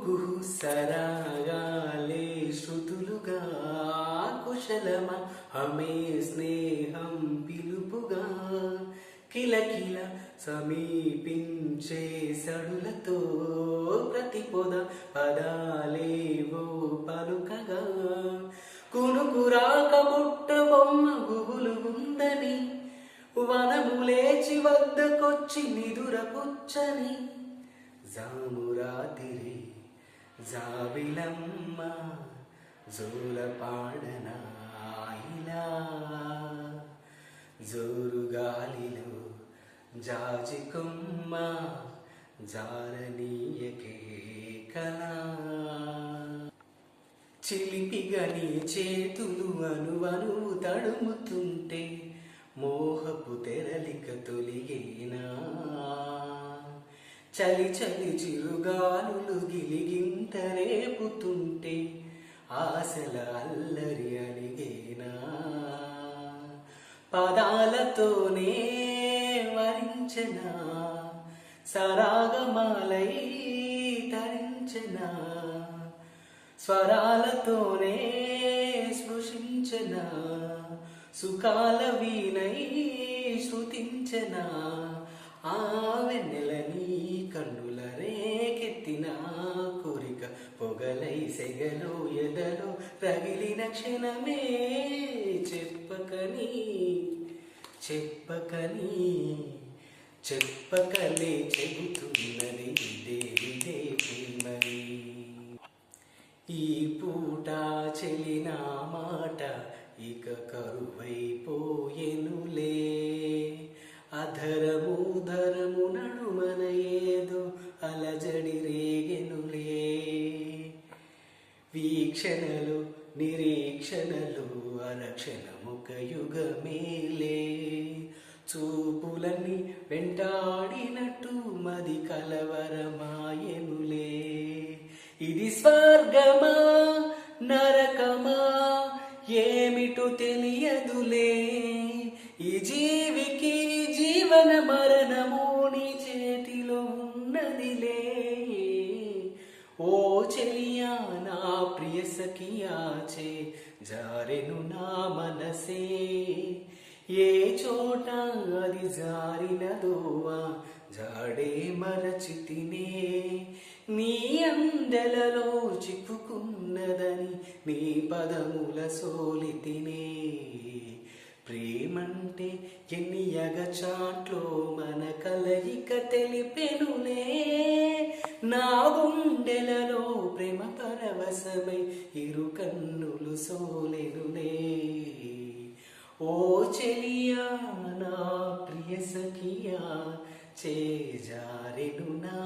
కుహు సరాగాలే శృతులుగా కుశలమ హమే స్నేహం పిలుపుగా కిలకిల సమీపించే సడులతో ప్రతి పొద పదాలేవో పలుకగా కునుకురాక బుట్ట బొమ్మ గుబులు ఉందని వనము లేచి వద్దకొచ్చి నిదురపుచ్చని జామురాతిరి జాబిలమ్మ జోలపాడనాయిలా జోరుగాలిలో జాజికొమ్మ జారనీయకే కలా చిలిపిగని చేతులు అనువనువు తడుముతుంటే మోహపు తెరలిక తొలిగేనా చలి చలి చిరుగాలులు గిలిగింత రేపుతుంటే ఆశల అల్లరి అలిగేనా పదాలతోనే వరించనా సరాగమాలై తరించనా స్వరాలతోనే స్పృశించనా సుఖాల వీణై శృతించనా ఆ వెన్నెలని కన్నుల రేకెత్తిన కోరిక పొగలై సెగలో ఎదలో రగిలిన క్షణమే చెప్పకని చెప్పకని చెప్పకలే చెబుతున్నది ఇదే ఇదే ప్రేమని ఈ పూట చెలిన మాట ఇక కరువైపోయెనులే అధరము ధరము నడుమన ఏదో అలజడి రేగెనులే వీక్షణలు నిరీక్షణలు అరక్షణముక యుగమేలే చూపులని వెంటాడినట్టు మది కలవరమాయెనులే ఇది స్వర్గమా నరకమా ఏమిటో తెలియదులే ఈ జీవికి జీవన మరణము నీ చేతిలో ఉన్నదిలే ఓ చెలియా నా ప్రియ సఖియాచే జారెను నా మనసే ఏ చోట అది జారినదోవా జాడే మరచితినే నీ అందెలలో చిక్కుకున్నదని నీ పదముల సోలితినే ప్రేమంటే ఎన్ని యగచాట్లో మన కలయిక తెలిపెనులే నా గుండెలలో ప్రేమ పరవశమై ఇరు కన్నులు సోలెనులే ఓ చెలియా నా ప్రియ సఖియా చేజారెను నా